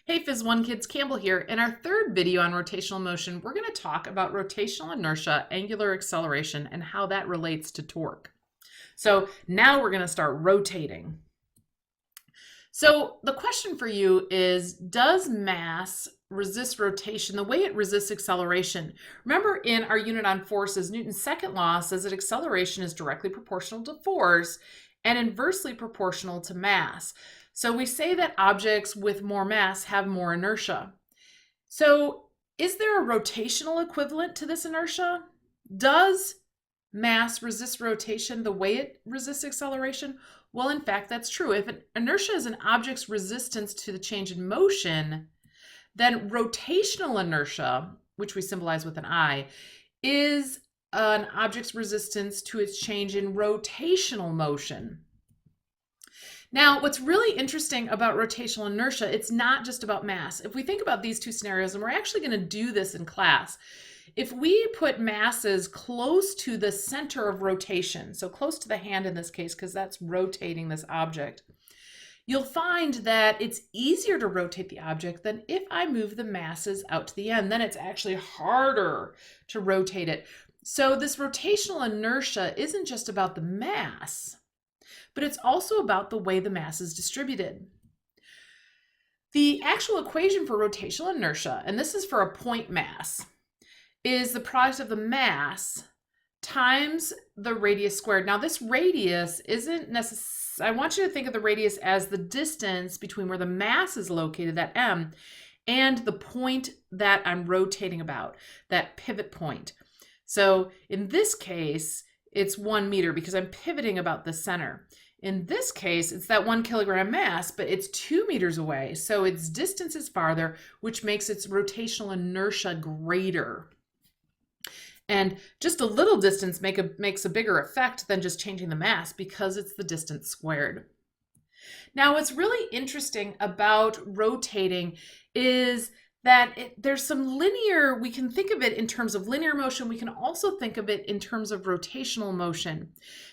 Hey Phys 1 kids, Campbell here. In our third video on rotational motion, we're going to talk about rotational inertia, angular acceleration, and how that relates to torque. So now we're going to start rotating. So the question for you is, does mass resist rotation the way it resists acceleration? Remember in our unit on forces, Newton's second law says that acceleration is directly proportional to force and inversely proportional to mass. So we say that objects with more mass have more inertia. So is there a rotational equivalent to this inertia? Does mass resist rotation the way it resists acceleration? Well, in fact, that's true. If an inertia is an object's resistance to the change in motion, then rotational inertia, which we symbolize with an I, is an object's resistance to its change in rotational motion. Now, what's really interesting about rotational inertia, it's not just about mass. If we think about these two scenarios, and we're actually going to do this in class, if we put masses close to the center of rotation, so close to the hand in this case, because that's rotating this object, you'll find that it's easier to rotate the object than if I move the masses out to the end. Then it's actually harder to rotate it. So this rotational inertia isn't just about the mass, but it's also about the way the mass is distributed. The actual equation for rotational inertia, and this is for a point mass, is the product of the mass times the radius squared. Now this radius isn't necessarily, I want you to think of the radius as the distance between where the mass is located, that m, and the point that I'm rotating about, that pivot point. So in this case, it's 1 meter because I'm pivoting about the center. In this case, it's that 1 kilogram mass, but it's 2 meters away. So its distance is farther, which makes its rotational inertia greater. And just a little distance makes a bigger effect than just changing the mass because it's the distance squared. Now, what's really interesting about rotating is that there's some linear, we can think of it in terms of linear motion. We can also think of it in terms of rotational motion.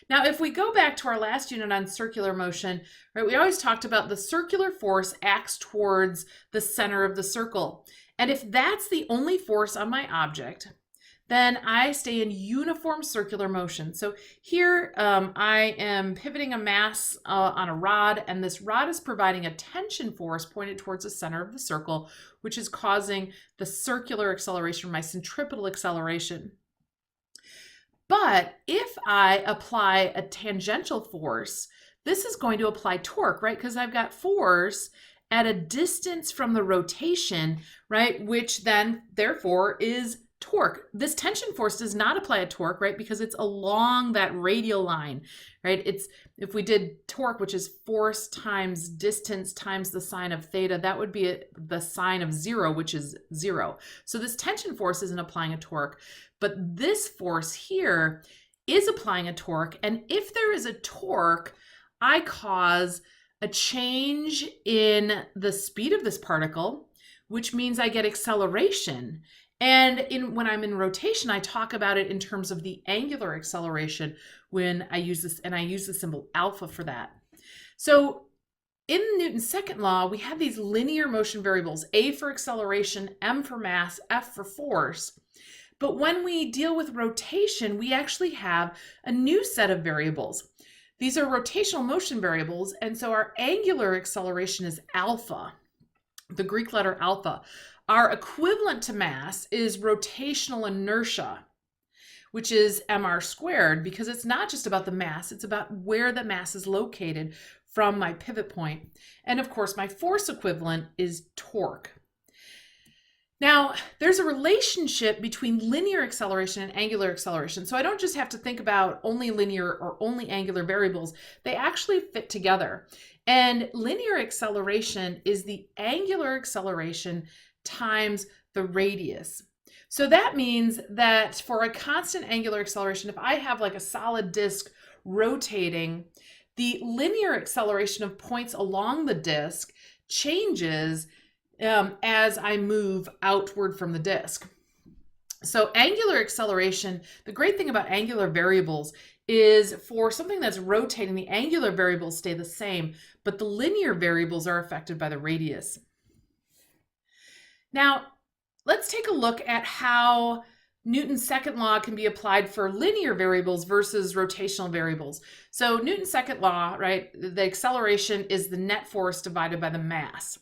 Now, if we go back to our last unit on circular motion, right, we always talked about the circular force acts towards the center of the circle. And if that's the only force on my object, then I stay in uniform circular motion. So here I am pivoting a mass on a rod, and this rod is providing a tension force pointed towards the center of the circle, which is causing the circular acceleration, my centripetal acceleration. But if I apply a tangential force, this is going to apply torque, right? Because I've got force at a distance from the rotation, right? Which then, therefore, is torque. This tension force does not apply a torque, right? Because it's along that radial line, right? It's, if we did torque, which is force times distance times the sine of theta, that would be the sine of 0, which is 0. So this tension force isn't applying a torque, but this force here is applying a torque. And if there is a torque, I cause a change in the speed of this particle, which means I get acceleration. And when I'm in rotation, I talk about it in terms of the angular acceleration when I use this, and I use the symbol alpha for that. So in Newton's second law, we have these linear motion variables, A for acceleration, M for mass, F for force. But when we deal with rotation, we actually have a new set of variables. These are rotational motion variables, and so our angular acceleration is alpha, the Greek letter alpha. Our equivalent to mass is rotational inertia, which is mr squared, because it's not just about the mass, it's about where the mass is located from my pivot point. And of course, my force equivalent is torque. Now, there's a relationship between linear acceleration and angular acceleration. So I don't just have to think about only linear or only angular variables. They actually fit together. And linear acceleration is the angular acceleration times the radius. So that means that for a constant angular acceleration, if I have like a solid disk rotating, the linear acceleration of points along the disk changes as I move outward from the disk. So angular acceleration, the great thing about angular variables is for something that's rotating, the angular variables stay the same, but the linear variables are affected by the radius. Now, let's take a look at how Newton's second law can be applied for linear variables versus rotational variables. So Newton's second law, right, the acceleration is the net force divided by the mass.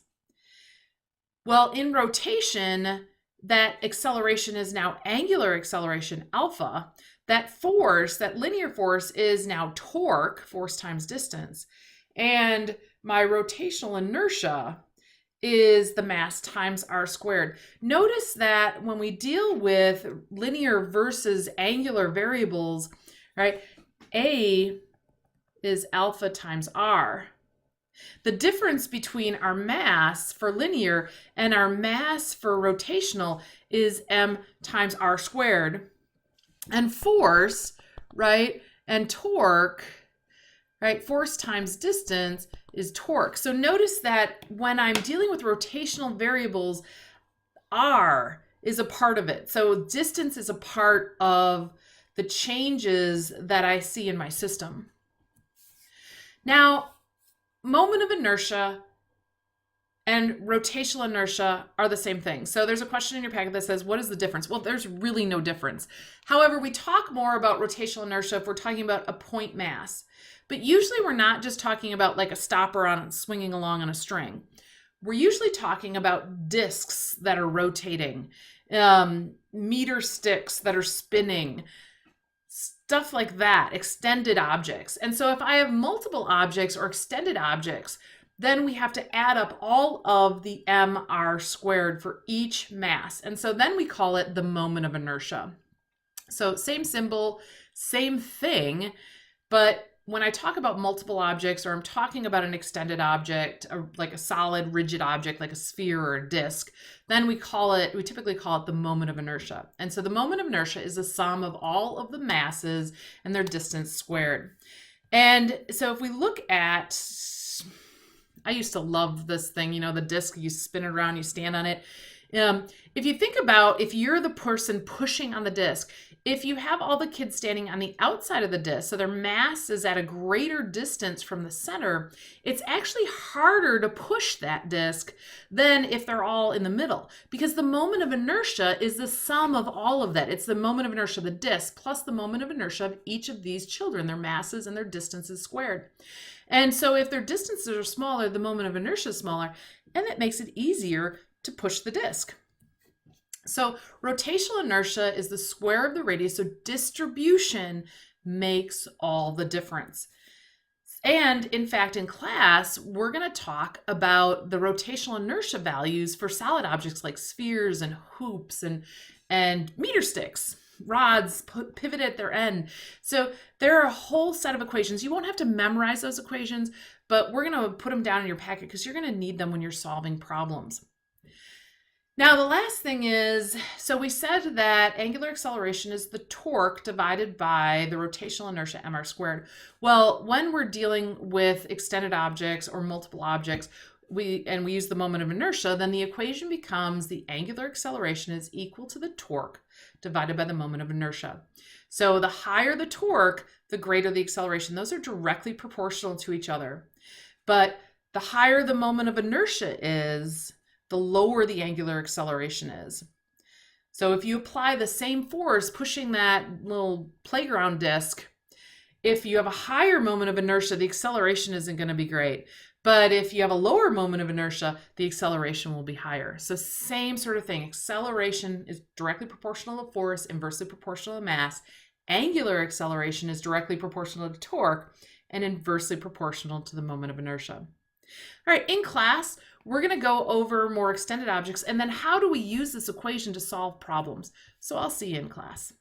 Well, in rotation, that acceleration is now angular acceleration, alpha. That force, that linear force, is now torque, force times distance. And my rotational inertia is the mass times r squared. Notice that when we deal with linear versus angular variables, right, A is alpha times r. The difference between our mass for linear and our mass for rotational is m times r squared. And force, right, and torque, right, force times distance is torque. So notice that when I'm dealing with rotational variables, r is a part of it. So distance is a part of the changes that I see in my system. Now, moment of inertia and rotational inertia are the same thing. So there's a question in your packet that says, what is the difference? Well, there's really no difference. However, we talk more about rotational inertia if we're talking about a point mass. But usually we're not just talking about like a stopper on swinging along on a string. We're usually talking about discs that are rotating, meter sticks that are spinning, stuff like that, extended objects. And so if I have multiple objects or extended objects, then we have to add up all of the mr squared for each mass. And so then we call it the moment of inertia. So same symbol, same thing, but when I talk about multiple objects, or I'm talking about an extended object, or like a solid rigid object like a sphere or a disk, then we typically call it the moment of inertia. And so the moment of inertia is the sum of all of the masses and their distance squared. And so if we look at, I used to love this thing, you know, the disc, you spin it around, you stand on it. If you think about, if you're the person pushing on the disc, if you have all the kids standing on the outside of the disc, so their mass is at a greater distance from the center, it's actually harder to push that disc than if they're all in the middle, because the moment of inertia is the sum of all of that. It's the moment of inertia of the disc plus the moment of inertia of each of these children, their masses and their distances squared. And so if their distances are smaller, the moment of inertia is smaller, and that makes it easier to push the disc. So rotational inertia is the square of the radius, so distribution makes all the difference. And in fact, in class, we're going to talk about the rotational inertia values for solid objects like spheres and hoops and meter sticks, rods pivot at their end. So there are a whole set of equations. You won't have to memorize those equations, but we're going to put them down in your packet because you're going to need them when you're solving problems. Now, the last thing is, so we said that angular acceleration is the torque divided by the rotational inertia, mr squared. Well, when we're dealing with extended objects or multiple objects, we use the moment of inertia, then the equation becomes the angular acceleration is equal to the torque divided by the moment of inertia. So the higher the torque, the greater the acceleration. Those are directly proportional to each other. But the higher the moment of inertia is, the lower the angular acceleration is. So if you apply the same force pushing that little playground disc, if you have a higher moment of inertia, the acceleration isn't going to be great. But if you have a lower moment of inertia, the acceleration will be higher. So same sort of thing. Acceleration is directly proportional to force, inversely proportional to mass. Angular acceleration is directly proportional to torque and inversely proportional to the moment of inertia. All right, in class, we're going to go over more extended objects and then how do we use this equation to solve problems. So I'll see you in class.